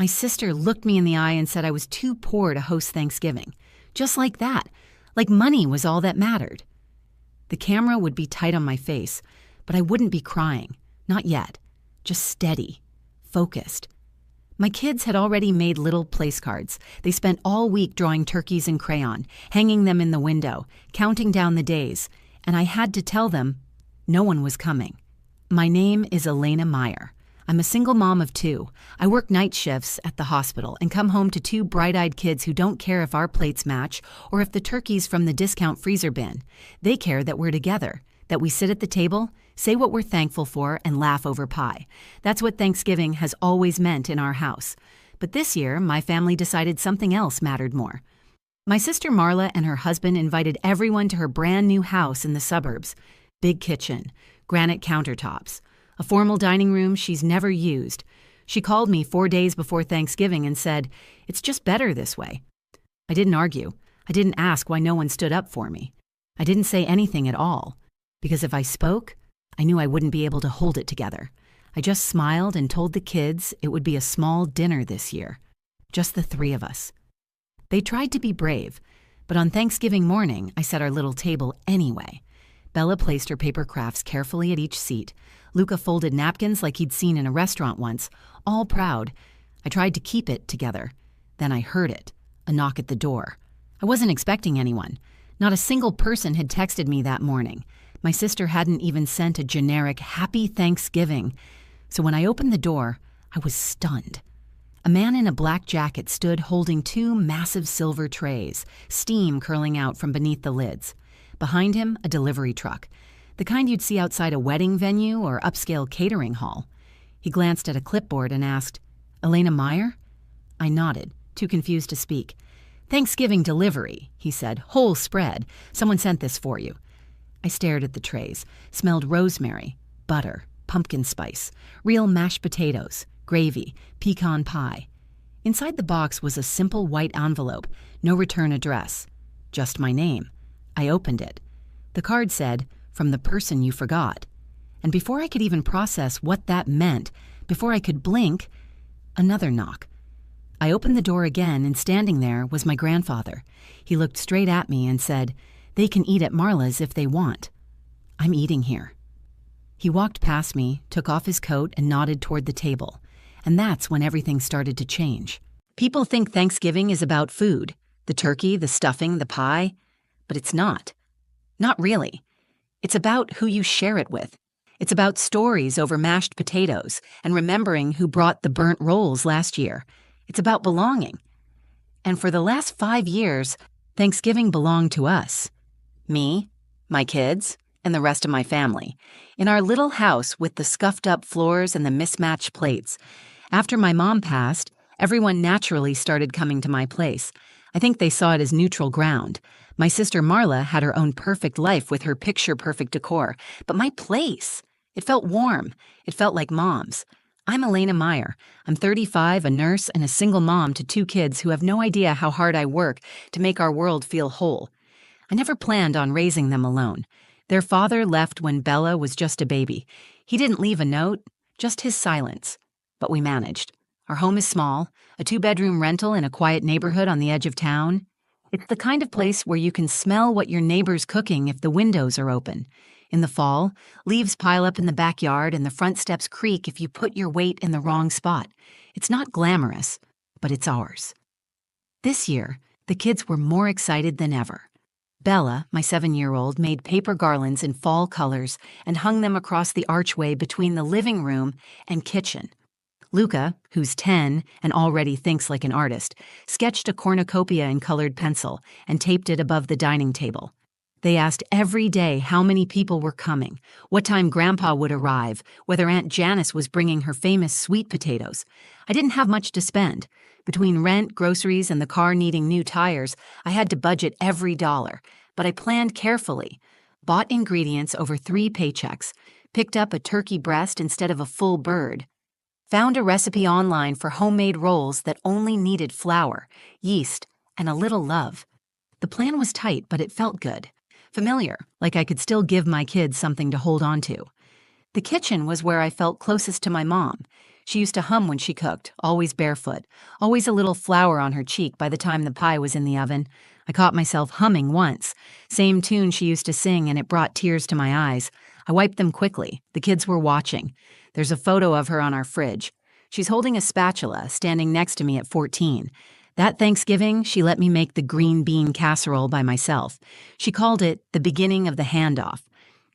My sister looked me in the eye and said I was too poor to host Thanksgiving. Just like that. Like money was all that mattered. The camera would be tight on my face, but I wouldn't be crying. Not yet. Just steady. Focused. My kids had already made little place cards. They spent all week drawing turkeys in crayon, hanging them in the window, counting down the days, and I had to tell them no one was coming. My name is Elena Meyer. I'm a single mom of 2. I work night shifts at the hospital and come home to 2 bright-eyed kids who don't care if our plates match or if the turkey's from the discount freezer bin. They care that we're together, that we sit at the table, say what we're thankful for, and laugh over pie. That's what Thanksgiving has always meant in our house. But this year, my family decided something else mattered more. My sister Marla and her husband invited everyone to her brand new house in the suburbs. Big kitchen, granite countertops, a formal dining room she's never used. She called me 4 days before Thanksgiving and said, "It's just better this way." I didn't argue. I didn't ask why no one stood up for me. I didn't say anything at all, because if I spoke, I knew I wouldn't be able to hold it together. I just smiled and told the kids it would be a small dinner this year, just the 3 of us. They tried to be brave, but on Thanksgiving morning, I set our little table anyway. Bella placed her paper crafts carefully at each seat. Luca folded napkins like he'd seen in a restaurant once, all proud. I tried to keep it together. Then I heard it, a knock at the door. I wasn't expecting anyone. Not a single person had texted me that morning. My sister hadn't even sent a generic Happy Thanksgiving. So when I opened the door, I was stunned. A man in a black jacket stood holding 2 massive silver trays, steam curling out from beneath the lids. Behind him, a delivery truck, the kind you'd see outside a wedding venue or upscale catering hall. He glanced at a clipboard and asked, "Elena Meyer?" I nodded, too confused to speak. "Thanksgiving delivery," he said. "Whole spread. Someone sent this for you." I stared at the trays, smelled rosemary, butter, pumpkin spice, real mashed potatoes, gravy, pecan pie. Inside the box was a simple white envelope, no return address, just my name. I opened it. The card said, "From the person you forgot." And before I could even process what that meant, before I could blink, another knock. I opened the door again, and standing there was my grandfather. He looked straight at me and said, "They can eat at Marla's if they want. I'm eating here." He walked past me, took off his coat, and nodded toward the table. And that's when everything started to change. People think Thanksgiving is about food, the turkey, the stuffing, the pie. But it's not. Not really. It's about who you share it with. It's about stories over mashed potatoes and remembering who brought the burnt rolls last year. It's about belonging. And for the last 5 years, Thanksgiving belonged to us. Me, my kids, and the rest of my family. In our little house with the scuffed-up floors and the mismatched plates. After my mom passed, everyone naturally started coming to my place. I think they saw it as neutral ground. My sister Marla had her own perfect life with her picture-perfect decor. But my place, it felt warm. It felt like mom's. I'm Elena Meyer. I'm 35, a nurse, and a single mom to 2 kids who have no idea how hard I work to make our world feel whole. I never planned on raising them alone. Their father left when Bella was just a baby. He didn't leave a note, just his silence. But we managed. Our home is small, a 2-bedroom rental in a quiet neighborhood on the edge of town. It's the kind of place where you can smell what your neighbor's cooking if the windows are open. In the fall, leaves pile up in the backyard and the front steps creak if you put your weight in the wrong spot. It's not glamorous, but it's ours. This year, the kids were more excited than ever. Bella, my 7-year-old, made paper garlands in fall colors and hung them across the archway between the living room and kitchen. Luca, who's 10 and already thinks like an artist, sketched a cornucopia in colored pencil and taped it above the dining table. They asked every day how many people were coming, what time Grandpa would arrive, whether Aunt Janice was bringing her famous sweet potatoes. I didn't have much to spend. Between rent, groceries, and the car needing new tires, I had to budget every dollar. But I planned carefully, bought ingredients over 3 paychecks, picked up a turkey breast instead of a full bird, found a recipe online for homemade rolls that only needed flour, yeast, and a little love. The plan was tight, but it felt good. Familiar, like I could still give my kids something to hold on to. The kitchen was where I felt closest to my mom. She used to hum when she cooked, always barefoot, always a little flour on her cheek by the time the pie was in the oven. I caught myself humming once. Same tune she used to sing, and it brought tears to my eyes. I wiped them quickly. The kids were watching. There's a photo of her on our fridge. She's holding a spatula, standing next to me at 14. That Thanksgiving, she let me make the green bean casserole by myself. She called it the beginning of the handoff.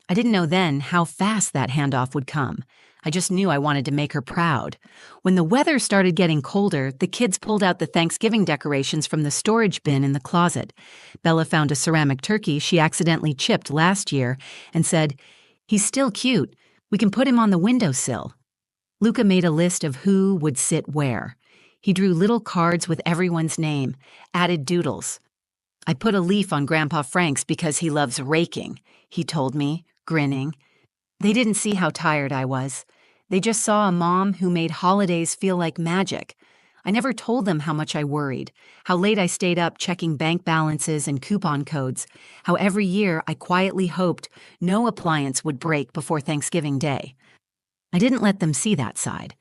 I didn't know then how fast that handoff would come. I just knew I wanted to make her proud. When the weather started getting colder, the kids pulled out the Thanksgiving decorations from the storage bin in the closet. Bella found a ceramic turkey she accidentally chipped last year and said, "He's still cute. We can put him on the windowsill." Luca made a list of who would sit where. He drew little cards with everyone's name, added doodles. "I put a leaf on Grandpa Frank's because he loves raking," he told me, grinning. They didn't see how tired I was. They just saw a mom who made holidays feel like magic. I never told them how much I worried, how late I stayed up checking bank balances and coupon codes, how every year I quietly hoped no appliance would break before Thanksgiving Day. I didn't let them see that side.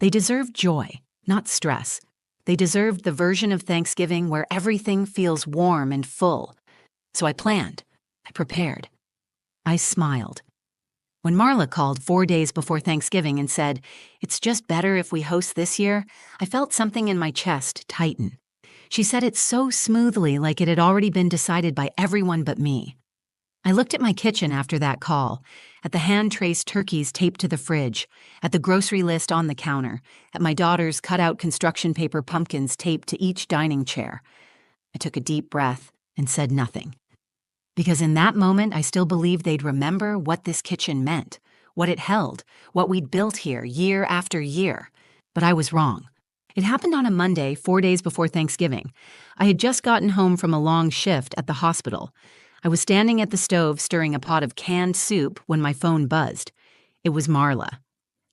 They deserved joy, not stress. They deserved the version of Thanksgiving where everything feels warm and full. So I planned. I prepared. I smiled. When Marla called 4 days before Thanksgiving and said, "It's just better if we host this year," I felt something in my chest tighten. She said it so smoothly, like it had already been decided by everyone but me. I looked at my kitchen after that call, at the hand-traced turkeys taped to the fridge, at the grocery list on the counter, at my daughter's cut-out construction paper pumpkins taped to each dining chair. I took a deep breath and said nothing. Because in that moment, I still believed they'd remember what this kitchen meant, what it held, what we'd built here year after year. But I was wrong. It happened on a Monday, 4 days before Thanksgiving. I had just gotten home from a long shift at the hospital. I was standing at the stove stirring a pot of canned soup when my phone buzzed. It was Marla.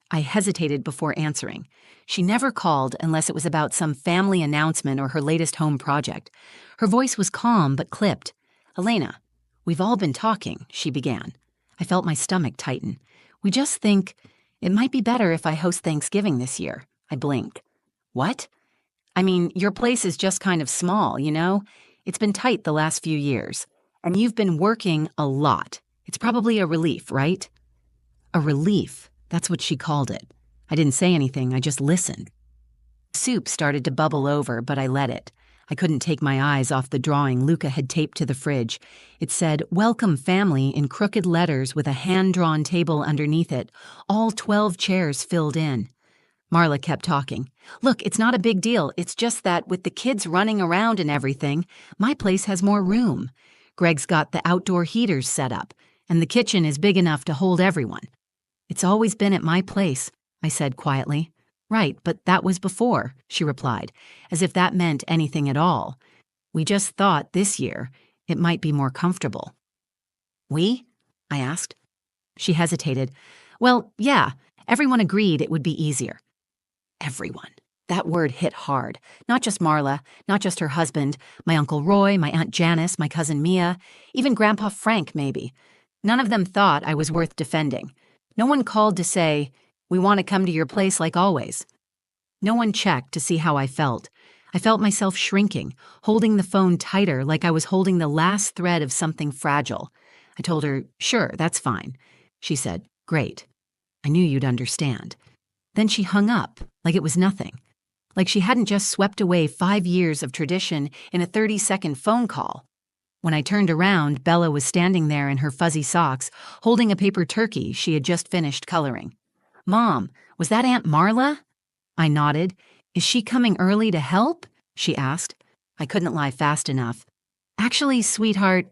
I hesitated before answering. She never called unless it was about some family announcement or her latest home project. Her voice was calm but clipped. "Elena, we've all been talking," she began. I felt my stomach tighten. "We just think it might be better if I host Thanksgiving this year." I blinked. "What?" "I mean, your place is just kind of small, you know? It's been tight the last few years. And you've been working a lot. It's probably a relief, right?" A relief. That's what she called it. I didn't say anything, I just listened. Soup started to bubble over, but I let it. I couldn't take my eyes off the drawing Luca had taped to the fridge. It said, "Welcome Family," in crooked letters with a hand-drawn table underneath it, all 12 chairs filled in. Marla kept talking. "Look, it's not a big deal. It's just that with the kids running around and everything, my place has more room. Greg's got the outdoor heaters set up, and the kitchen is big enough to hold everyone." "It's always been at my place," I said quietly. "Right, but that was before," she replied, as if that meant anything at all. "We just thought this year it might be more comfortable." "We?" I asked. She hesitated. "Well, yeah, everyone agreed it would be easier." Everyone. That word hit hard. Not just Marla, not just her husband, my Uncle Roy, my Aunt Janice, my cousin Mia, even Grandpa Frank, maybe. None of them thought I was worth defending. No one called to say, "We want to come to your place like always." No one checked to see how I felt. I felt myself shrinking, holding the phone tighter like I was holding the last thread of something fragile. I told her, "Sure, that's fine." She said, "Great. I knew you'd understand." Then she hung up, like it was nothing. Like she hadn't just swept away 5 years of tradition in a 30-second phone call. When I turned around, Bella was standing there in her fuzzy socks, holding a paper turkey she had just finished coloring. "Mom, was that Aunt Marla?" I nodded. "Is she coming early to help?" she asked. I couldn't lie fast enough. "Actually, sweetheart,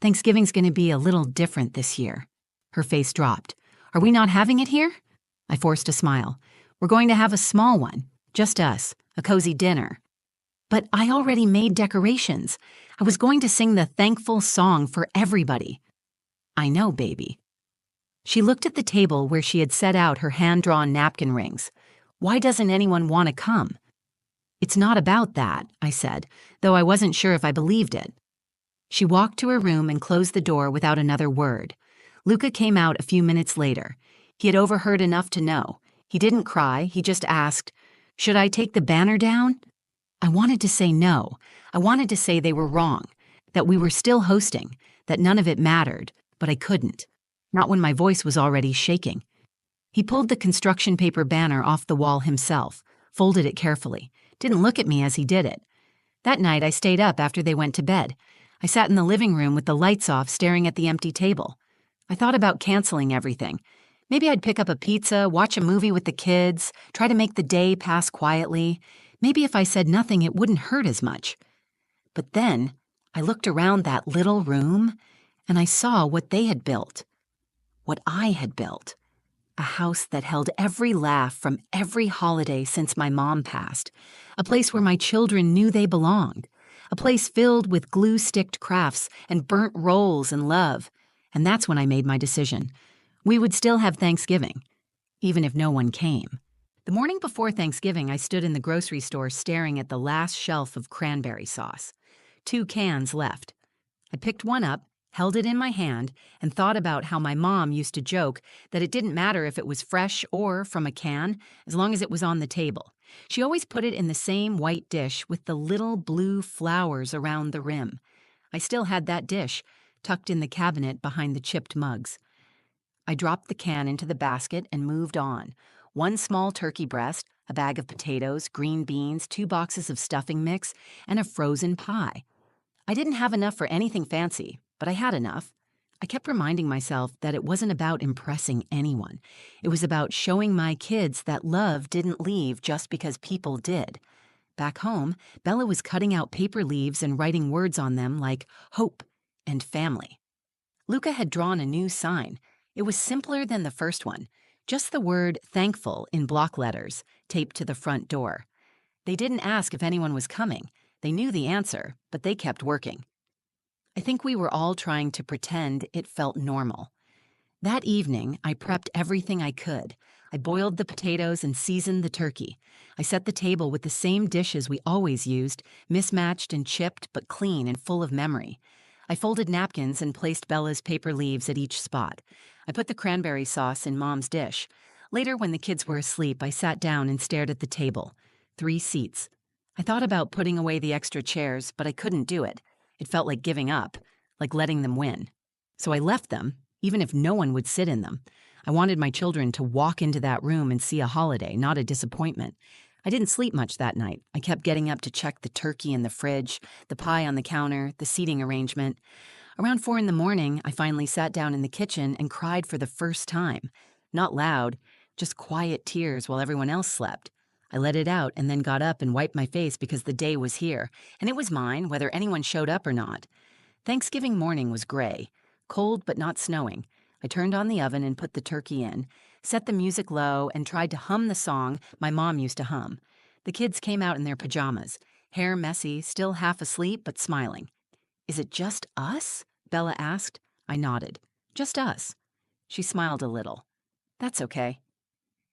Thanksgiving's going to be a little different this year." Her face dropped. "Are we not having it here?" I forced a smile. "We're going to have a small one. Just us. A cozy dinner." "But I already made decorations. I was going to sing the thankful song for everybody." "I know, baby." She looked at the table where she had set out her hand-drawn napkin rings. "Why doesn't anyone want to come?" "It's not about that," I said, though I wasn't sure if I believed it. She walked to her room and closed the door without another word. Luca came out a few minutes later. He had overheard enough to know. He didn't cry, he just asked, "Should I take the banner down?" I wanted to say no. I wanted to say they were wrong, that we were still hosting, that none of it mattered, but I couldn't. Not when my voice was already shaking. He pulled the construction paper banner off the wall himself, folded it carefully, didn't look at me as he did it. That night I stayed up after they went to bed. I sat in the living room with the lights off, staring at the empty table. I thought about canceling everything. Maybe I'd pick up a pizza, watch a movie with the kids, try to make the day pass quietly. Maybe if I said nothing, it wouldn't hurt as much. But then I looked around that little room, and I saw what they had built. What I had built. A house that held every laugh from every holiday since my mom passed. A place where my children knew they belonged. A place filled with glue-sticked crafts and burnt rolls and love. And that's when I made my decision. We would still have Thanksgiving, even if no one came. The morning before Thanksgiving, I stood in the grocery store staring at the last shelf of cranberry sauce. 2 cans left. I picked one up, held it in my hand, and thought about how my mom used to joke that it didn't matter if it was fresh or from a can, as long as it was on the table. She always put it in the same white dish with the little blue flowers around the rim. I still had that dish, tucked in the cabinet behind the chipped mugs. I dropped the can into the basket and moved on. 1 small turkey breast, a bag of potatoes, green beans, 2 boxes of stuffing mix, and a frozen pie. I didn't have enough for anything fancy, but I had enough. I kept reminding myself that it wasn't about impressing anyone. It was about showing my kids that love didn't leave just because people did. Back home, Bella was cutting out paper leaves and writing words on them like hope and family. Luca had drawn a new sign. It was simpler than the first one, just the word thankful in block letters, taped to the front door. They didn't ask if anyone was coming. They knew the answer, but they kept working. I think we were all trying to pretend it felt normal. That evening, I prepped everything I could. I boiled the potatoes and seasoned the turkey. I set the table with the same dishes we always used, mismatched and chipped, but clean and full of memory. I folded napkins and placed Bella's paper leaves at each spot. I put the cranberry sauce in Mom's dish. Later, when the kids were asleep, I sat down and stared at the table. 3 seats. I thought about putting away the extra chairs, but I couldn't do it. It felt like giving up, like letting them win. So I left them, even if no one would sit in them. I wanted my children to walk into that room and see a holiday, not a disappointment. I didn't sleep much that night. I kept getting up to check the turkey in the fridge, the pie on the counter, the seating arrangement. Around 4 in the morning, I finally sat down in the kitchen and cried for the first time. Not loud, just quiet tears while everyone else slept. I let it out and then got up and wiped my face because the day was here, and it was mine whether anyone showed up or not. Thanksgiving morning was gray, cold but not snowing. I turned on the oven and put the turkey in, set the music low, and tried to hum the song my mom used to hum. The kids came out in their pajamas, hair messy, still half asleep but smiling. "Is it just us?" Bella asked. I nodded. "Just us." She smiled a little. "That's okay."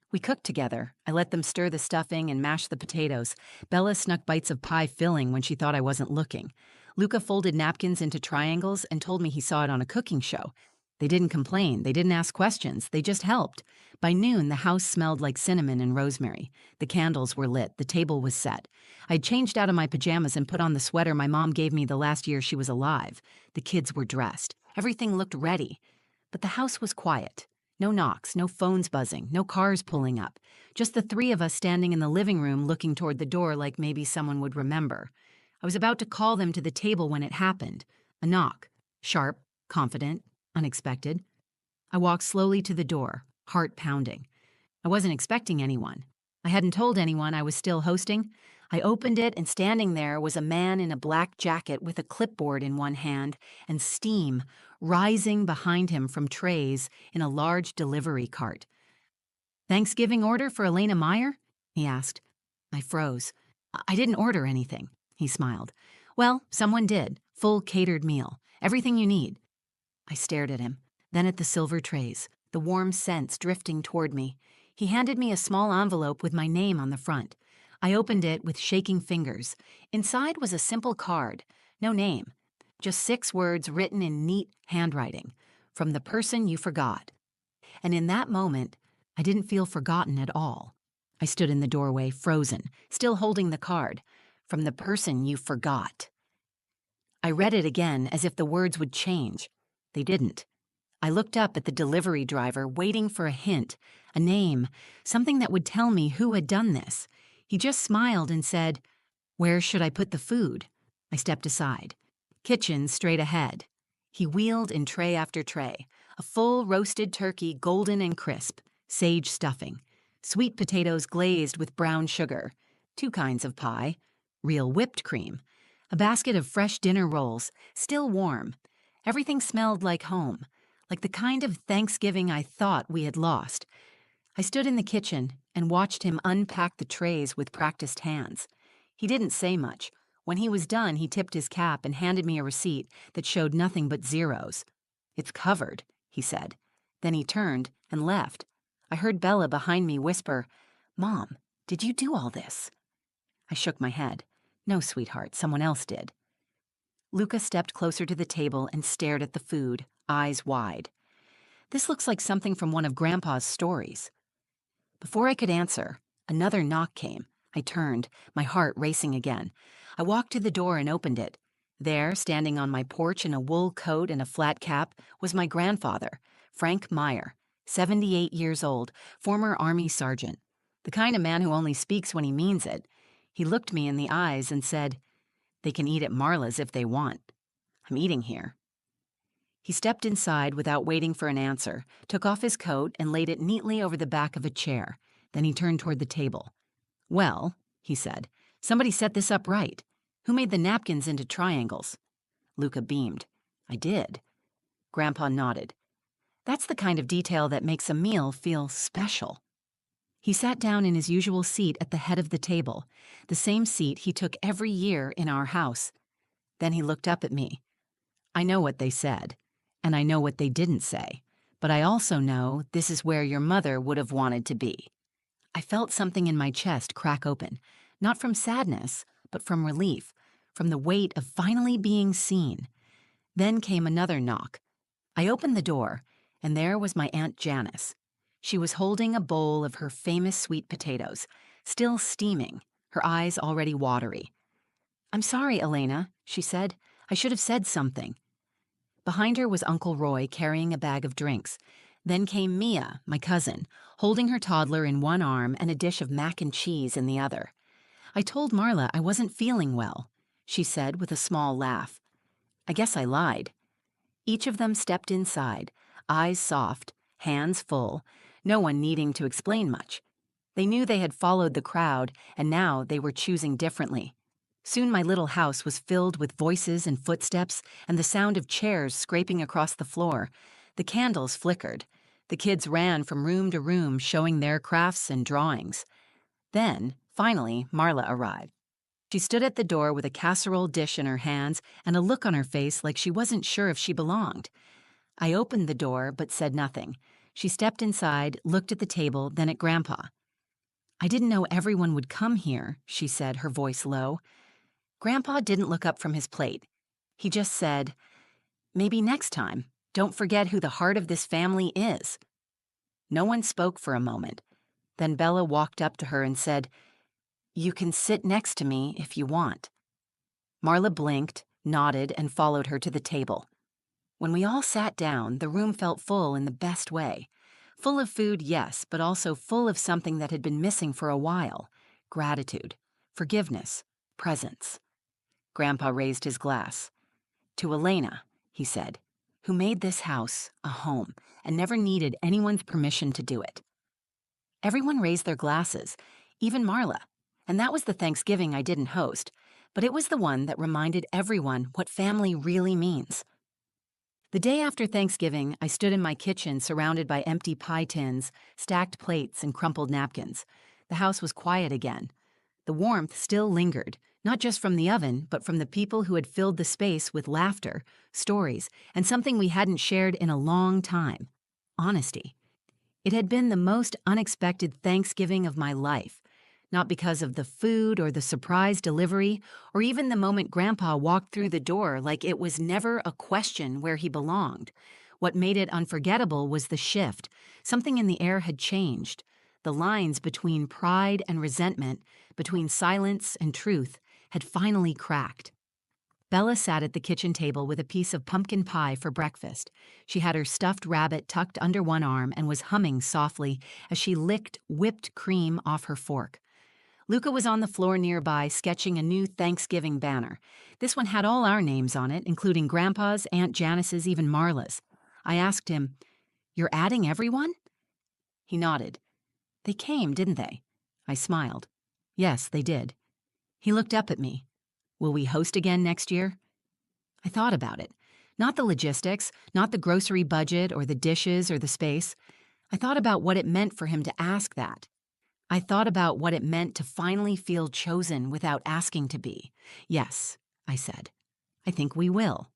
We cooked together. I let them stir the stuffing and mash the potatoes. Bella snuck bites of pie filling when she thought I wasn't looking. Luca folded napkins into triangles and told me he saw it on a cooking show. They didn't complain. They didn't ask questions. They just helped. By noon, the house smelled like cinnamon and rosemary. The candles were lit. The table was set. I'd changed out of my pajamas and put on the sweater my mom gave me the last year she was alive. The kids were dressed. Everything looked ready. But the house was quiet. No knocks, no phones buzzing, no cars pulling up. Just the 3 of us standing in the living room looking toward the door like maybe someone would remember. I was about to call them to the table when it happened. A knock. Sharp, confident, unexpected. I walked slowly to the door, heart pounding. I wasn't expecting anyone. I hadn't told anyone I was still hosting. I opened it, and standing there was a man in a black jacket with a clipboard in one hand and steam rising behind him from trays in a large delivery cart. "Thanksgiving order for Elena Meyer?" he asked. I froze. "I didn't order anything," he smiled. "Well, someone did. Full catered meal. Everything you need." I stared at him, then at the silver trays, the warm scents drifting toward me. He handed me a small envelope with my name on the front. I opened it with shaking fingers. Inside was a simple card, no name, just 6 words written in neat handwriting, "From the person you forgot." And in that moment, I didn't feel forgotten at all. I stood in the doorway, frozen, still holding the card. From the person you forgot. I read it again as if the words would change. They didn't. I looked up at the delivery driver, waiting for a hint, a name, something that would tell me who had done this. He just smiled and said, "Where should I put the food?" I stepped aside. Kitchen straight ahead. He wheeled in tray after tray, a full roasted turkey, golden and crisp, sage stuffing, sweet potatoes glazed with brown sugar, 2 kinds of pie, real whipped cream, a basket of fresh dinner rolls, still warm. Everything smelled like home, like the kind of Thanksgiving I thought we had lost. I stood in the kitchen and watched him unpack the trays with practiced hands. He didn't say much. When he was done, he tipped his cap and handed me a receipt that showed nothing but zeros. "It's covered," he said. Then he turned and left. I heard Bella behind me whisper, "Mom, did you do all this?" I shook my head. "No, sweetheart, someone else did." Luca stepped closer to the table and stared at the food, eyes wide. "This looks like something from one of Grandpa's stories." Before I could answer, another knock came. I turned, my heart racing again. I walked to the door and opened it. There, standing on my porch in a wool coat and a flat cap, was my grandfather, Frank Meyer, 78 years old, former Army sergeant. The kind of man who only speaks when he means it. He looked me in the eyes and said, "They can eat at Marla's if they want. I'm eating here." He stepped inside without waiting for an answer, took off his coat and laid it neatly over the back of a chair. Then he turned toward the table. "Well," he said, "somebody set this up right. Who made the napkins into triangles?" Luca beamed. "I did." Grandpa nodded. "That's the kind of detail that makes a meal feel special." He sat down in his usual seat at the head of the table, the same seat he took every year in our house. Then he looked up at me. "I know what they said, and I know what they didn't say, but I also know this is where your mother would have wanted to be." I felt something in my chest crack open, not from sadness, but from relief, from the weight of finally being seen. Then came another knock. I opened the door, and there was my Aunt Janice. She was holding a bowl of her famous sweet potatoes, still steaming, her eyes already watery. "I'm sorry, Elena," she said. "I should have said something." Behind her was Uncle Roy carrying a bag of drinks. Then came Mia, my cousin, holding her toddler in one arm and a dish of mac and cheese in the other. "I told Marla I wasn't feeling well," she said with a small laugh. I guess I lied. Each of them stepped inside, eyes soft, hands full, no one needing to explain much. They knew they had followed the crowd, and now they were choosing differently. Soon my little house was filled with voices and footsteps and the sound of chairs scraping across the floor. The candles flickered. The kids ran from room to room showing their crafts and drawings. Then, finally, Marla arrived. She stood at the door with a casserole dish in her hands and a look on her face like she wasn't sure if she belonged. I opened the door but said nothing. She stepped inside, looked at the table, then at Grandpa. "I didn't know everyone would come here," she said, her voice low. Grandpa didn't look up from his plate. He just said, "Maybe next time, don't forget who the heart of this family is." No one spoke for a moment. Then Bella walked up to her and said, "You can sit next to me if you want." Marla blinked, nodded, and followed her to the table. When we all sat down, the room felt full in the best way. Full of food, yes, but also full of something that had been missing for a while. Gratitude, forgiveness, presence. Grandpa raised his glass. "To Elena," he said, "who made this house a home and never needed anyone's permission to do it." Everyone raised their glasses, even Marla, and that was the Thanksgiving I didn't host, but it was the one that reminded everyone what family really means. The day after Thanksgiving, I stood in my kitchen surrounded by empty pie tins, stacked plates, and crumpled napkins. The house was quiet again. The warmth still lingered, not just from the oven, but from the people who had filled the space with laughter, stories, and something we hadn't shared in a long time: honesty. It had been the most unexpected Thanksgiving of my life, not because of the food or the surprise delivery, or even the moment Grandpa walked through the door like it was never a question where he belonged. What made it unforgettable was the shift. Something in the air had changed. The lines between pride and resentment, between silence and truth, had finally cracked. Bella sat at the kitchen table with a piece of pumpkin pie for breakfast. She had her stuffed rabbit tucked under one arm and was humming softly as she licked whipped cream off her fork. Luca was on the floor nearby sketching a new Thanksgiving banner. This one had all our names on it, including Grandpa's, Aunt Janice's, even Marla's. I asked him, "You're adding everyone?" He nodded. "They came, didn't they?" I smiled. "Yes, they did." He looked up at me. "Will we host again next year?" I thought about it. Not the logistics, not the grocery budget or the dishes or the space. I thought about what it meant for him to ask that. I thought about what it meant to finally feel chosen without asking to be. "Yes," I said. "I think we will."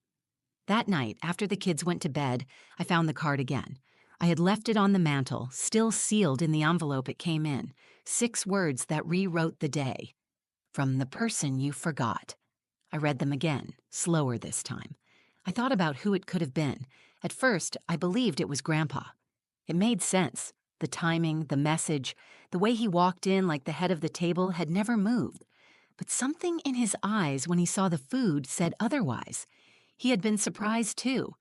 That night, after the kids went to bed, I found the card again. I had left it on the mantel, still sealed in the envelope it came in. 6 words that rewrote the day. From the person you forgot. I read them again, slower this time. I thought about who it could have been. At first, I believed it was Grandpa. It made sense. The timing, the message, the way he walked in like the head of the table had never moved. But something in his eyes when he saw the food said otherwise. He had been surprised too.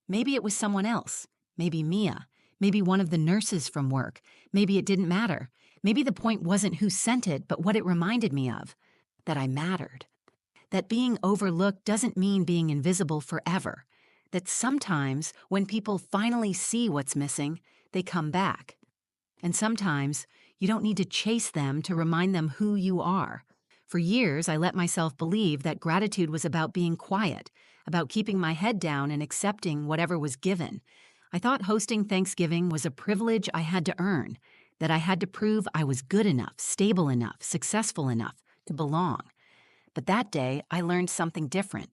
Maybe it was someone else. Maybe Mia. Maybe one of the nurses from work. Maybe it didn't matter. Maybe the point wasn't who sent it, but what it reminded me of. That I mattered. That being overlooked doesn't mean being invisible forever. That sometimes, when people finally see what's missing, they come back. And sometimes, you don't need to chase them to remind them who you are. For years, I let myself believe that gratitude was about being quiet, about keeping my head down and accepting whatever was given. I thought hosting Thanksgiving was a privilege I had to earn, that I had to prove I was good enough, stable enough, successful enough to belong. But that day, I learned something different.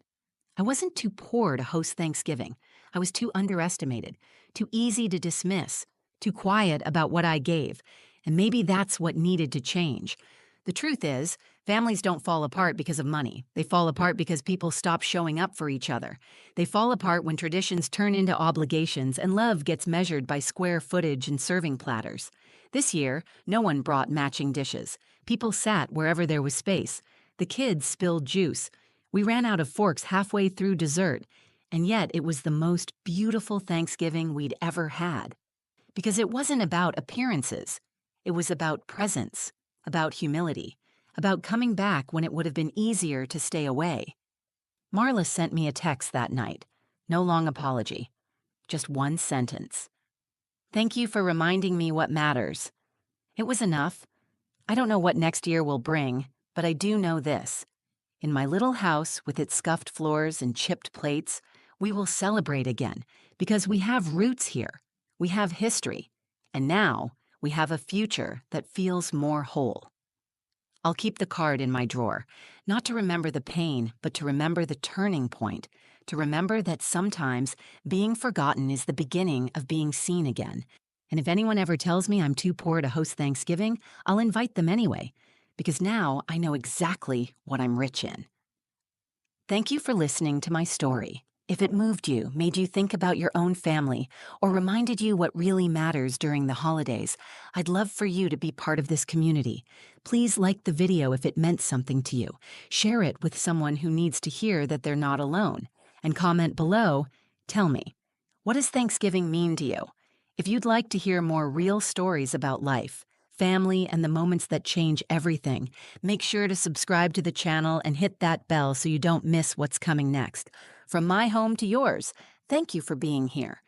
I wasn't too poor to host Thanksgiving. I was too underestimated, too easy to dismiss, too quiet about what I gave, and maybe that's what needed to change. The truth is, families don't fall apart because of money. They fall apart because people stop showing up for each other. They fall apart when traditions turn into obligations and love gets measured by square footage and serving platters. This year, no one brought matching dishes. People sat wherever there was space. The kids spilled juice. We ran out of forks halfway through dessert, and yet it was the most beautiful Thanksgiving we'd ever had. Because it wasn't about appearances. It was about presence, about humility, about coming back when it would have been easier to stay away. Marla sent me a text that night. No long apology. Just one sentence. "Thank you for reminding me what matters." It was enough. I don't know what next year will bring, but I do know this. In my little house with its scuffed floors and chipped plates, we will celebrate again because we have roots here. We have history. And now we have a future that feels more whole. I'll keep the card in my drawer, not to remember the pain, but to remember the turning point, to remember that sometimes being forgotten is the beginning of being seen again. And if anyone ever tells me I'm too poor to host Thanksgiving, I'll invite them anyway, because now I know exactly what I'm rich in. Thank you for listening to my story. If it moved you, made you think about your own family, or reminded you what really matters during the holidays, I'd love for you to be part of this community. Please like the video if it meant something to you. Share it with someone who needs to hear that they're not alone. And comment below, tell me, what does Thanksgiving mean to you? If you'd like to hear more real stories about life, family, and the moments that change everything, make sure to subscribe to the channel and hit that bell so you don't miss what's coming next. From my home to yours, thank you for being here.